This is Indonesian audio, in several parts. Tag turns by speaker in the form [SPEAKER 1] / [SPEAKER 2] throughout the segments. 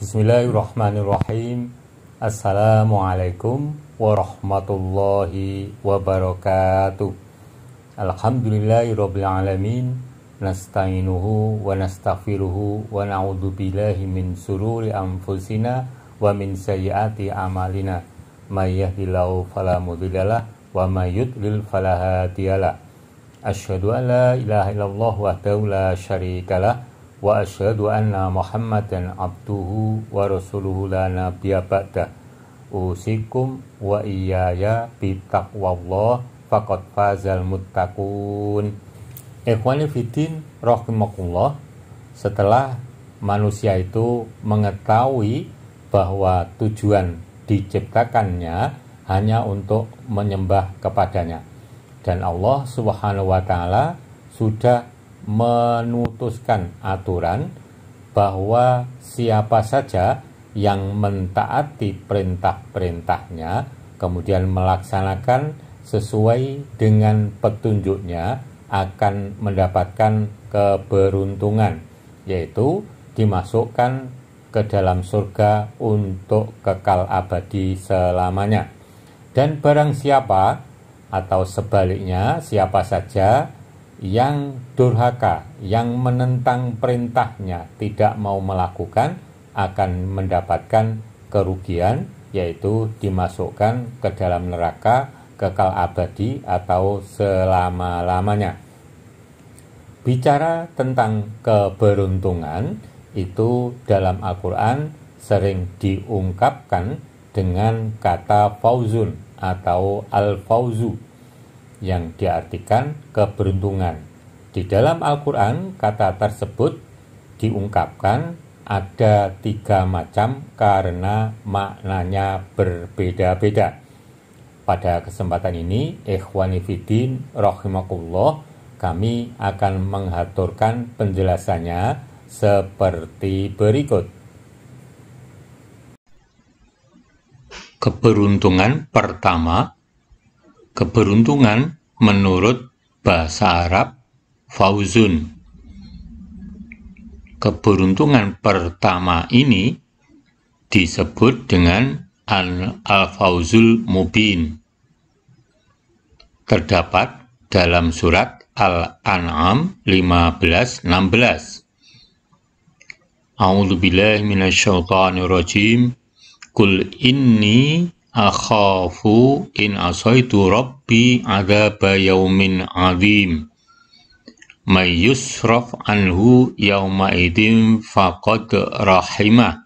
[SPEAKER 1] Bismillahirrahmanirrahim. Assalamualaikum warahmatullahi wabarakatuh. Alhamdulillahirabbil alamin. Nasta'inuhu wa nastaghfiruhu wa na'udzu billahi min sururi anfusina wa min sayyiati a'malina. May yahdihillahu fala mudhillalah wa may yudlil fala hadiyalah. Asyhadu an la ilaha illallah wahdahu la syarikalah wa asyhadu anna Muhammadan abduhu wa rasuluhu la nabiyya ba'dah. Usikum wa iyaya bitaqwallah faqad fazal muttaqun. Ikhwani fiddin rahimakumullah. Setelah manusia itu mengetahui bahwa tujuan diciptakannya hanya untuk menyembah kepadanya, dan Allah Subhanahu wa taala sudah memutuskan aturan bahwa siapa saja yang mentaati perintah-perintahnya kemudian melaksanakan sesuai dengan petunjuknya akan mendapatkan keberuntungan, yaitu dimasukkan ke dalam surga untuk kekal abadi selamanya. Dan barang siapa atau sebaliknya siapa saja yang durhaka, yang menentang perintahnya, tidak mau melakukan, akan mendapatkan kerugian, yaitu dimasukkan ke dalam neraka kekal abadi atau selama-lamanya. Bicara tentang keberuntungan, itu dalam Al-Quran sering diungkapkan dengan kata fauzun atau al-fauzu, yang diartikan keberuntungan. Di dalam Al-Quran, kata tersebut diungkapkan ada 3 macam karena maknanya berbeda-beda. Pada kesempatan ini, ikhwani fiddin rahimakumullah, kami akan mengaturkan penjelasannya seperti berikut. Keberuntungan pertama. Keberuntungan menurut bahasa Arab fauzun. Keberuntungan pertama ini disebut dengan al-fauzul mubin. Terdapat dalam surat Al-An'am 15:16. A'udzubillahi minasyaitonirrajim. Qul inni akhafu in asaitu rabbi adzaba yaumin adzim. May yusraf anhu yauma idzin faqad rahimah.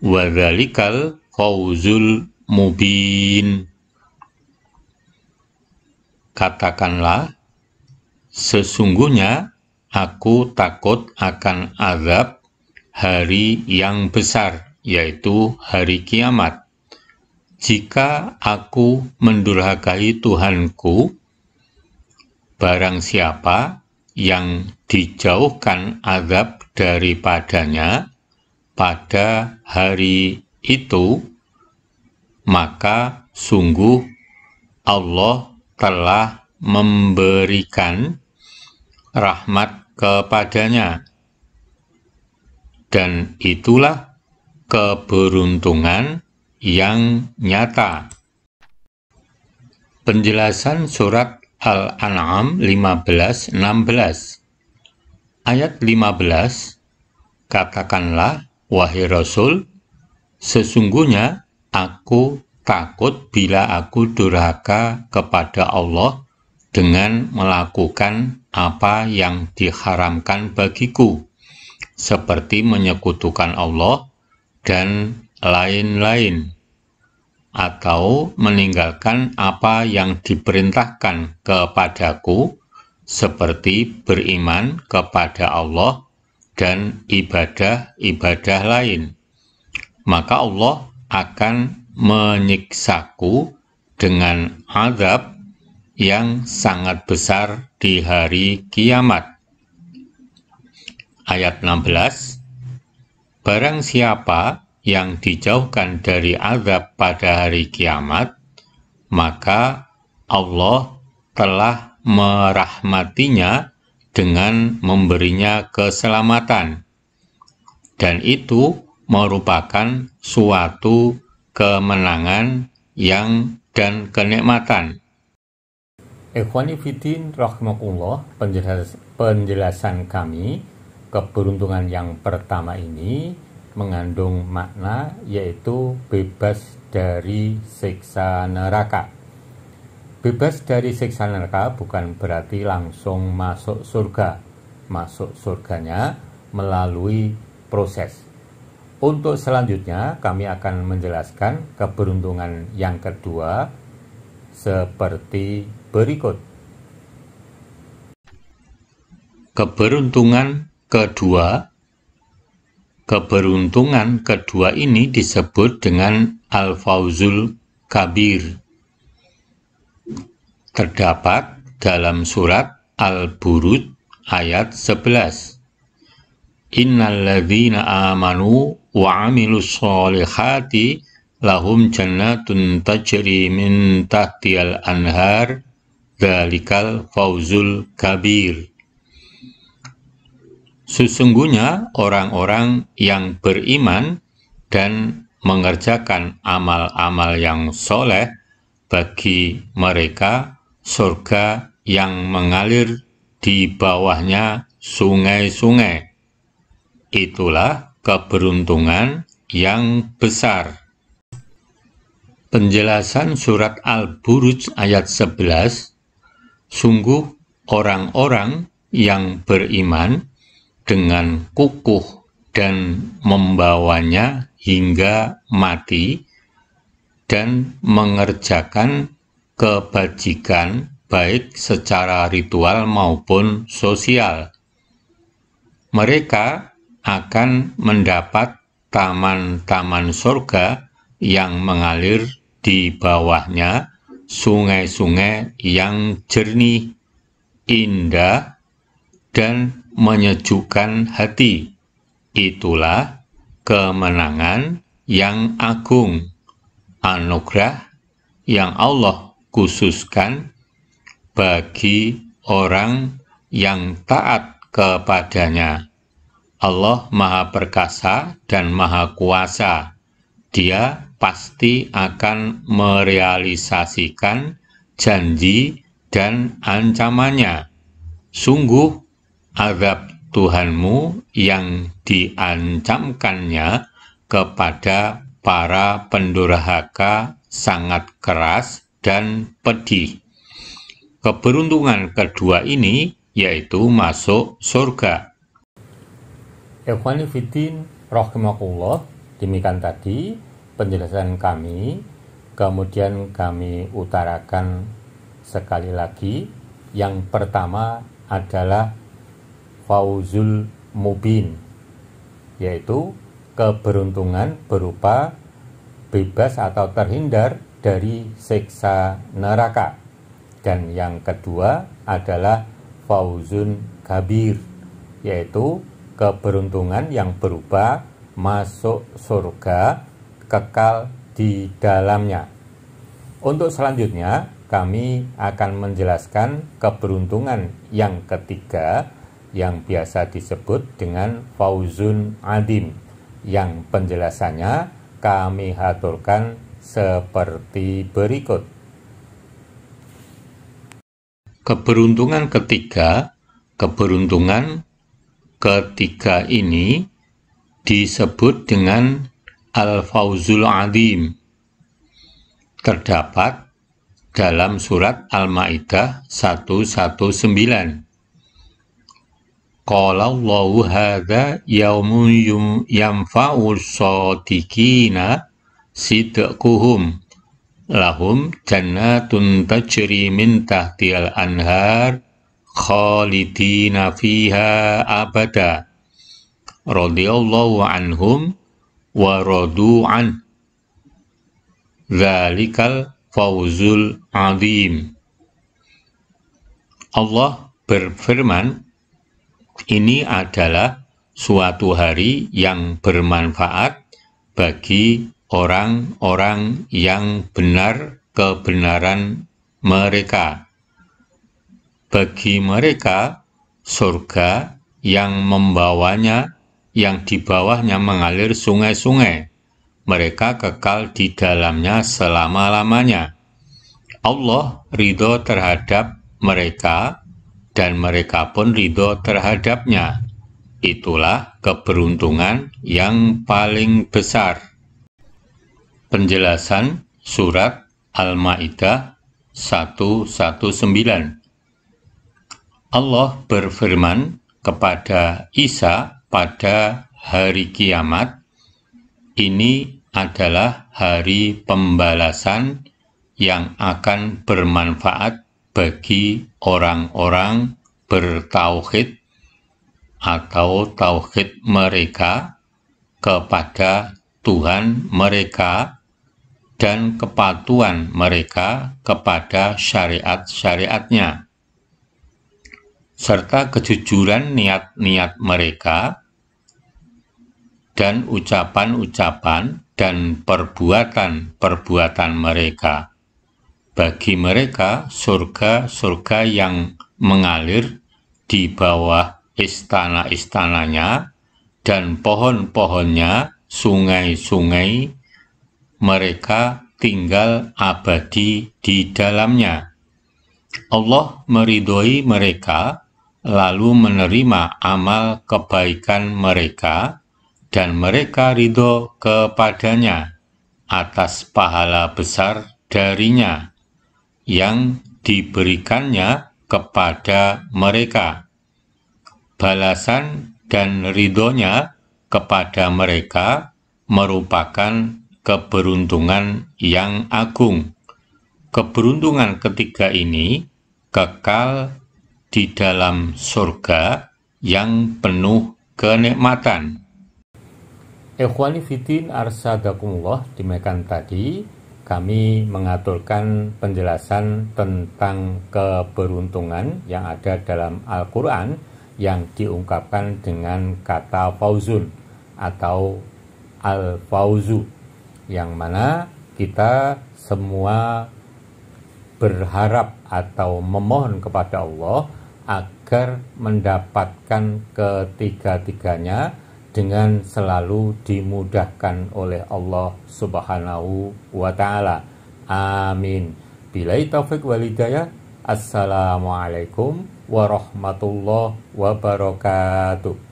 [SPEAKER 1] Wa dzalikal fawzul mubin. Katakanlah, sesungguhnya aku takut akan azab hari yang besar, yaitu hari kiamat. Jika aku mendurhakai Tuhanku, barang siapa yang dijauhkan azab daripadanya pada hari itu, maka sungguh Allah telah memberikan rahmat kepadanya. Dan itulah keberuntungan yang nyata. Penjelasan surat Al-An'am 15:16. Ayat 15, katakanlah, wahai Rasul, sesungguhnya aku takut bila aku durhaka kepada Allah dengan melakukan apa yang diharamkan bagiku, seperti menyekutukan Allah dan lain-lain, atau meninggalkan apa yang diperintahkan kepadaku, seperti beriman kepada Allah dan ibadah-ibadah lain. Maka Allah akan menyiksaku dengan azab yang sangat besar di hari kiamat. Ayat 16, barang siapa yang dijauhkan dari azab pada hari kiamat, maka Allah telah merahmatinya dengan memberinya keselamatan, dan itu merupakan suatu kemenangan dan kenikmatan.
[SPEAKER 2] Ikhwani Fiddin rahimakumullah, penjelasan kami keberuntungan yang pertama ini mengandung makna yaitu bebas dari siksa neraka. Bebas dari siksa neraka bukan berarti langsung masuk surga. Masuk surganya melalui proses. Untuk selanjutnya kami akan menjelaskan keberuntungan yang kedua seperti berikut.
[SPEAKER 1] Keberuntungan kedua ini disebut dengan Al-Fawzul Kabir. Terdapat dalam surat Al-Buruj ayat 11. Innalladzina amanu wa amilus solihati lahum jannatun tajri min tahtiyal anhar dzalikal fawzul kabir. Sesungguhnya orang-orang yang beriman dan mengerjakan amal-amal yang soleh, bagi mereka surga yang mengalir di bawahnya sungai-sungai. Itulah keberuntungan yang besar. Penjelasan surat Al-Buruj ayat 11, sungguh orang-orang yang beriman dengan kukuh dan membawanya hingga mati dan mengerjakan kebajikan baik secara ritual maupun sosial. Mereka akan mendapat taman-taman surga yang mengalir di bawahnya sungai-sungai yang jernih, indah, dan menyejukkan hati. Itulah kemenangan yang agung, anugerah yang Allah khususkan bagi orang yang taat kepadanya. Allah Maha Perkasa dan Maha Kuasa. Dia pasti akan merealisasikan janji dan ancamannya. Sungguh azab Tuhanmu yang diancamkannya kepada para pendurhaka sangat keras dan pedih. Keberuntungan kedua ini yaitu masuk surga.
[SPEAKER 2] Ikhwani Fiddin rahimakumullah, demikian tadi penjelasan kami. Kemudian kami utarakan sekali lagi. Yang pertama adalah Fauzul Mubin, yaitu keberuntungan berupa bebas atau terhindar dari siksa neraka. Dan yang kedua adalah Fauzun Kabir, yaitu keberuntungan yang berupa masuk surga kekal di dalamnya. Untuk selanjutnya kami akan menjelaskan keberuntungan yang ketiga yang biasa disebut dengan Fauzun Adim, yang penjelasannya kami haturkan seperti berikut.
[SPEAKER 1] Keberuntungan ketiga ini disebut dengan Al-Fawzul Adim. Terdapat dalam surat Al-Maidah 119. Qala Allahu hadza yaumun yanfa'u shadiqina sidquhum lahum jannatun tajri min tahtihal anhar khalidina fiha abada radhiyallahu anhum wa radu an dzalikal fawzul azim. Allah berfirman, ini adalah suatu hari yang bermanfaat bagi orang-orang yang benar kebenaran mereka. Bagi mereka, surga yang membawanya yang di bawahnya mengalir sungai-sungai. Mereka kekal di dalamnya selama-lamanya. Allah ridho terhadap mereka, dan mereka pun ridho terhadapnya. Itulah keberuntungan yang paling besar. Penjelasan surat Al-Ma'idah 119. Allah berfirman kepada Isa pada hari kiamat, ini adalah hari pembalasan yang akan bermanfaat bagi orang-orang bertauhid atau tauhid mereka kepada Tuhan mereka dan kepatuhan mereka kepada syariat-syariatnya, serta kejujuran niat-niat mereka dan ucapan-ucapan dan perbuatan-perbuatan mereka. Bagi mereka surga-surga yang mengalir di bawah istana-istananya dan pohon-pohonnya, sungai-sungai, mereka tinggal abadi di dalamnya. Allah meridhoi mereka, lalu menerima amal kebaikan mereka, dan mereka ridho kepadanya atas pahala besar darinya yang diberikannya kepada mereka. Balasan dan ridhonya kepada mereka merupakan keberuntungan yang agung. Keberuntungan ketiga ini kekal di dalam surga yang penuh kenikmatan.
[SPEAKER 2] Ikhwani fiddin arsadakumullah, demikian tadi kami mengaturkan penjelasan tentang keberuntungan yang ada dalam Al-Quran yang diungkapkan dengan kata fauzun atau al-fauzu, yang mana kita semua berharap atau memohon kepada Allah agar mendapatkan ketiga-tiganya dengan selalu dimudahkan oleh Allah Subhanahu wa Ta'ala. Amin. Billahi taufiq wal hidayah. Assalamualaikum warahmatullahi wabarakatuh.